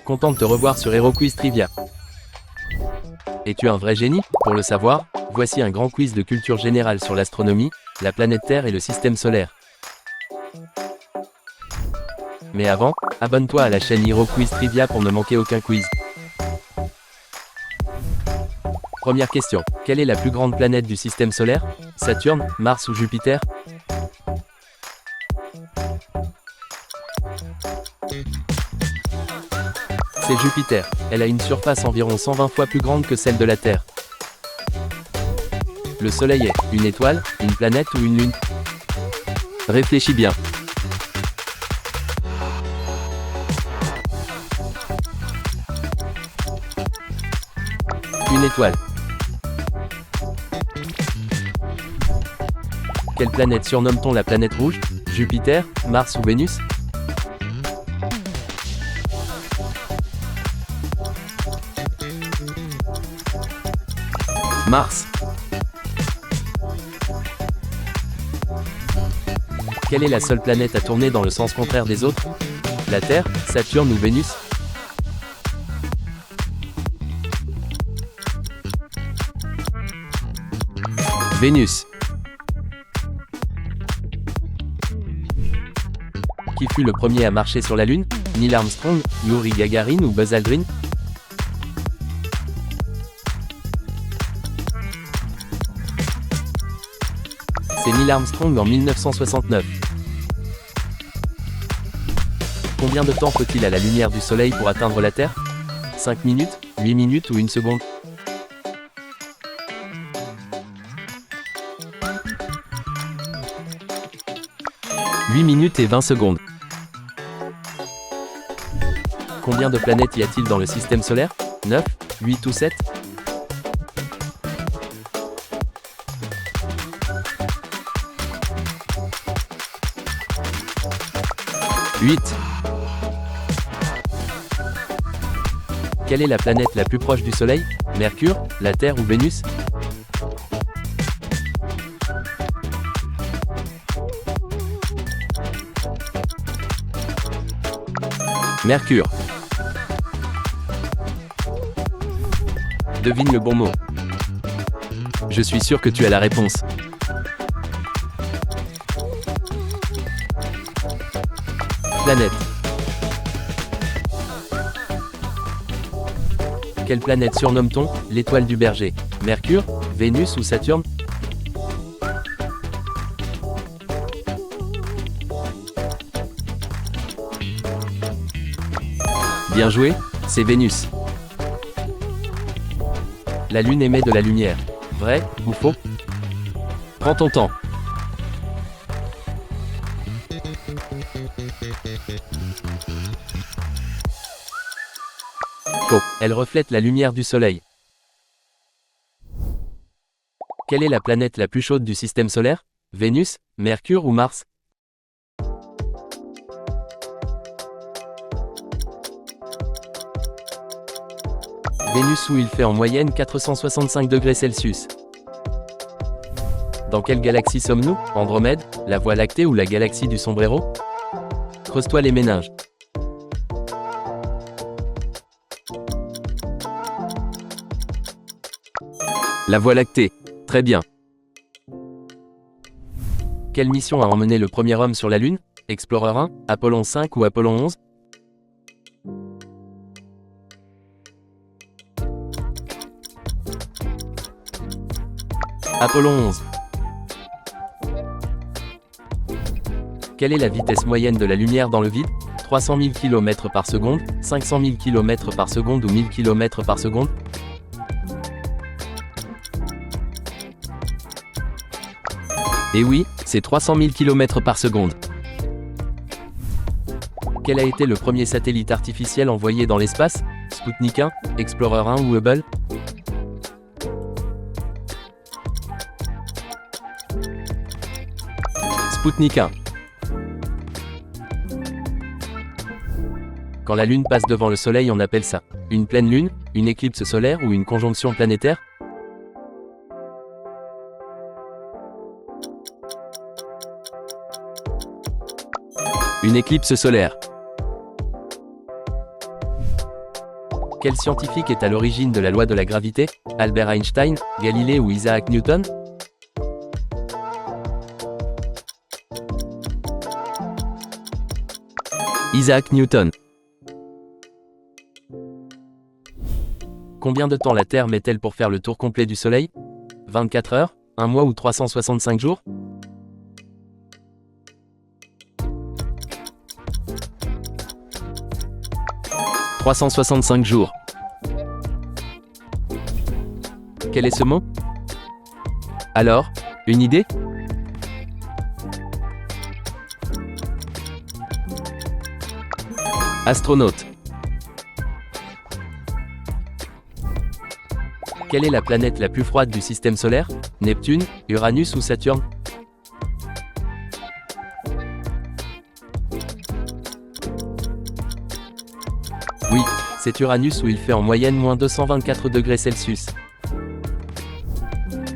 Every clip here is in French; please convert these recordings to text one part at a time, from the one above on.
Content de te revoir sur HeroQuiz Trivia. Es-tu un vrai génie? Pour le savoir, voici un grand quiz de culture générale sur l'astronomie, la planète Terre et le système solaire. Mais avant, abonne-toi à la chaîne HeroQuiz Trivia pour ne manquer aucun quiz. Première question. Quelle est la plus grande planète du système solaire? Saturne, Mars ou Jupiter? C'est Jupiter. Elle a une surface environ 120 fois plus grande que celle de la Terre. Le Soleil est une étoile, une planète ou une lune? Réfléchis bien. Une étoile. Quelle planète surnomme-t-on la planète rouge? Jupiter, Mars ou Vénus? Mars. Quelle est la seule planète à tourner dans le sens contraire des autres? La Terre, Saturne ou Vénus? Vénus. Qui fut le premier à marcher sur la Lune? Neil Armstrong, Yuri Gagarin ou Buzz Aldrin? C'est Neil Armstrong en 1969. Combien de temps faut-il à la lumière du Soleil pour atteindre la Terre? 5 minutes, 8 minutes ou 1 seconde? « 8 minutes et 20 secondes. Combien de planètes y a-t-il dans le système solaire? 9, 8 ou 7? « 8. Quelle est la planète la plus proche du Soleil? Mercure, la Terre ou Vénus? Mercure. Devine le bon mot. Je suis sûr que tu as la réponse. Planète. Quelle planète surnomme-t-on l'étoile du berger? Mercure, Vénus ou Saturne? Bien joué, c'est Vénus. La Lune émet de la lumière. Vrai ou faux? Prends ton temps. Faux. Elle reflète la lumière du Soleil. Quelle est la planète la plus chaude du système solaire? Vénus, Mercure ou Mars? Vénus où il fait en moyenne 465 degrés Celsius. Dans quelle galaxie sommes-nous? Andromède, la Voie lactée ou la galaxie du sombrero? Creuse-toi les méninges. La Voie lactée. Très bien. Quelle mission a emmené le premier homme sur la Lune? Explorer 1, Apollon 5 ou Apollon 11? Apollon 11. Quelle est la vitesse moyenne de la lumière dans le vide? 300 000 km par seconde, 500 000 km par seconde ou 1000 km par seconde? Et oui, c'est 300 000 km par seconde. Quel a été le premier satellite artificiel envoyé dans l'espace? Sputnik 1, Explorer 1 ou Hubble? Sputnik 1. Quand la Lune passe devant le Soleil, on appelle ça une pleine Lune, une éclipse solaire ou une conjonction planétaire? Une éclipse solaire. Quel scientifique est à l'origine de la loi de la gravité? Albert Einstein, Galilée ou Isaac Newton? Isaac Newton. Combien de temps la Terre met-elle pour faire le tour complet du Soleil? 24 heures, 1 mois ou 365 jours? « 365 jours. Quel est ce mot? Alors, une idée? Astronaute. Quelle est la planète la plus froide du système solaire? Neptune, Uranus ou Saturne? Oui, c'est Uranus où il fait en moyenne moins 224 degrés Celsius.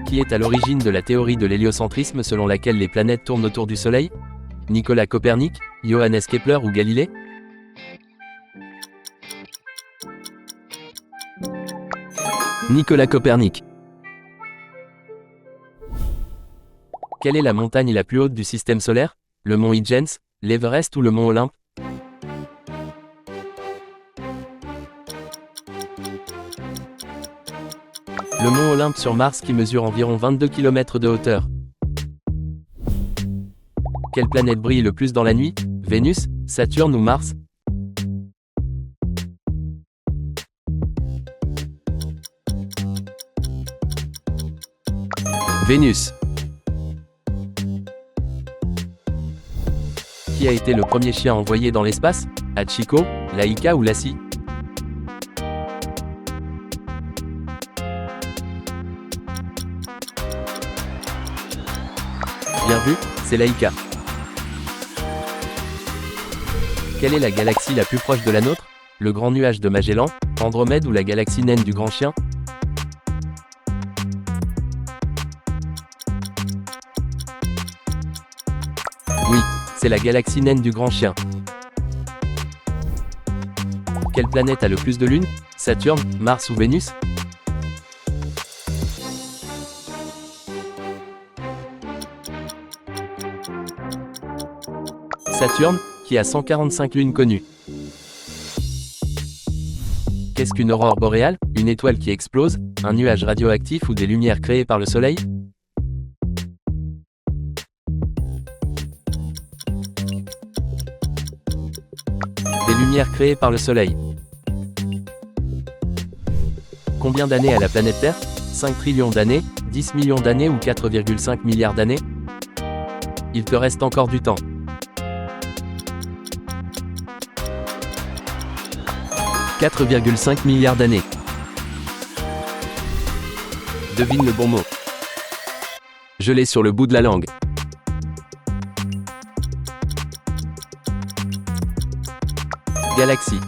Qui est à l'origine de la théorie de l'héliocentrisme selon laquelle les planètes tournent autour du Soleil? Nicolas Copernic, Johannes Kepler ou Galilée? Nicolas Copernic. Quelle est la montagne la plus haute du système solaire? Le mont Huygens, l'Everest ou le mont Olympe? Le mont Olympe sur Mars qui mesure environ 22 km de hauteur. Quelle planète brille le plus dans la nuit? Vénus, Saturne ou Mars? Vénus. Qui a été le premier chien envoyé dans l'espace? Hachiko, Laika ou Lassie? Bien vu, c'est Laika. Quelle est la galaxie la plus proche de la nôtre? Le grand nuage de Magellan, Andromède ou la galaxie naine du Grand Chien? Oui, c'est la galaxie naine du Grand Chien. Quelle planète a le plus de lunes? Saturne, Mars ou Vénus? Saturne, qui a 145 lunes connues. Qu'est-ce qu'une aurore boréale? Une étoile qui explose, un nuage radioactif ou des lumières créées par le Soleil? Des lumières créées par le Soleil. Combien d'années a la planète Terre? 5 trillions d'années, 10 millions d'années ou 4,5 milliards d'années? Il te reste encore du temps. 4,5 milliards d'années. Devine le bon mot. Je l'ai sur le bout de la langue. Galaxie.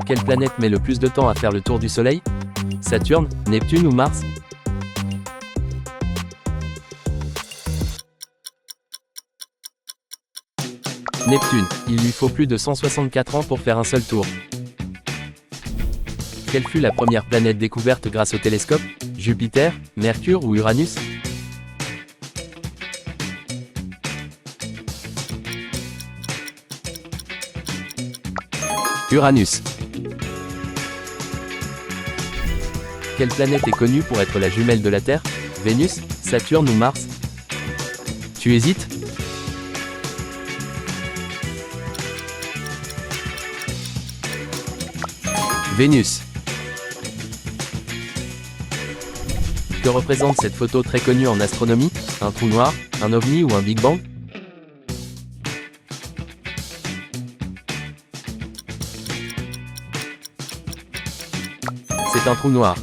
Quelle planète met le plus de temps à faire le tour du Soleil? Saturne, Neptune ou Mars? Neptune, il lui faut plus de 164 ans pour faire un seul tour. Quelle fut la première planète découverte grâce au télescope? Jupiter, Mercure ou Uranus? Uranus. Quelle planète est connue pour être la jumelle de la Terre? Vénus, Saturne ou Mars? Tu hésites? Vénus. Que représente cette photo très connue en astronomie? Un trou noir, un ovni ou un Big Bang? C'est un trou noir.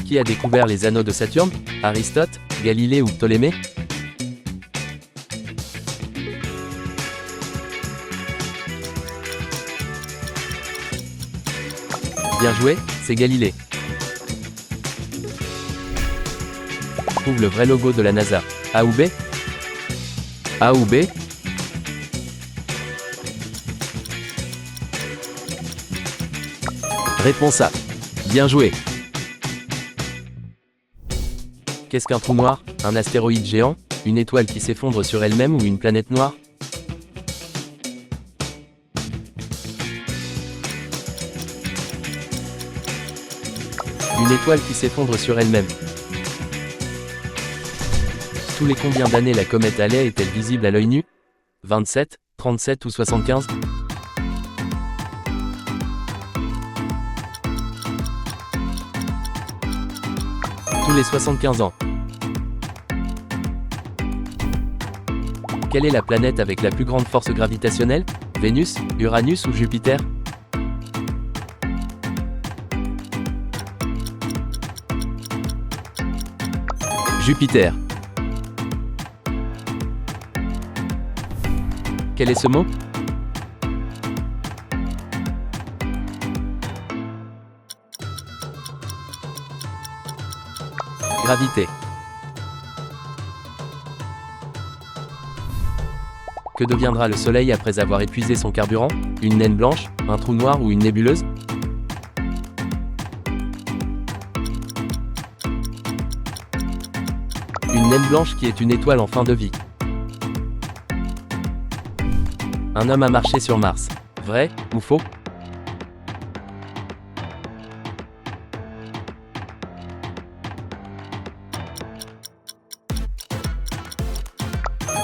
Qui a découvert les anneaux de Saturne? Aristote, Galilée ou Ptolémée? Bien joué, c'est Galilée. Trouve le vrai logo de la NASA. A ou B? A ou B? Réponse A. Bien joué. Qu'est-ce qu'un trou noir? Un astéroïde géant? Une étoile qui s'effondre sur elle-même ou une planète noire? Une étoile qui s'effondre sur elle-même. Tous les combien d'années la comète Halley est-elle visible à l'œil nu? 27, 37 ou 75? Tous les 75 ans. Quelle est la planète avec la plus grande force gravitationnelle? Vénus, Uranus ou Jupiter? Jupiter. Quel est ce mot? Gravité. Que deviendra le Soleil après avoir épuisé son carburant? Une naine blanche, un trou noir ou une nébuleuse? Une naine blanche qui est une étoile en fin de vie. Un homme a marché sur Mars. Vrai ou faux?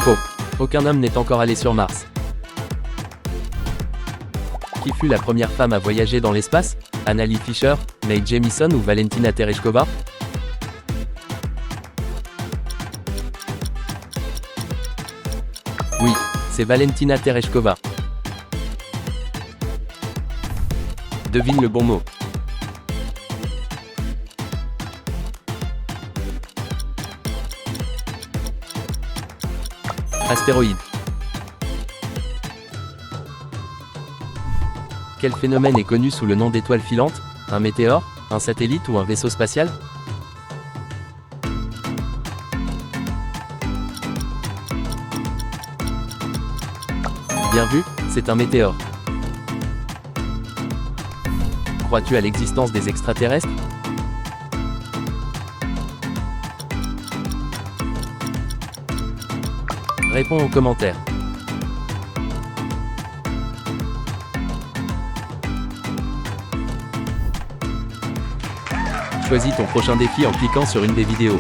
Faux. Aucun homme n'est encore allé sur Mars. Qui fut la première femme à voyager dans l'espace? Anna Lee Fisher, Mae Jemison ou Valentina Tereshkova? Oui, c'est Valentina Tereshkova. Devine le bon mot. Astéroïde. Quel phénomène est connu sous le nom d'étoile filante? Un météore, un satellite ou un vaisseau spatial? Bien vu, c'est un météore. Crois-tu à l'existence des extraterrestres? Réponds aux commentaires. Choisis ton prochain défi en cliquant sur une des vidéos.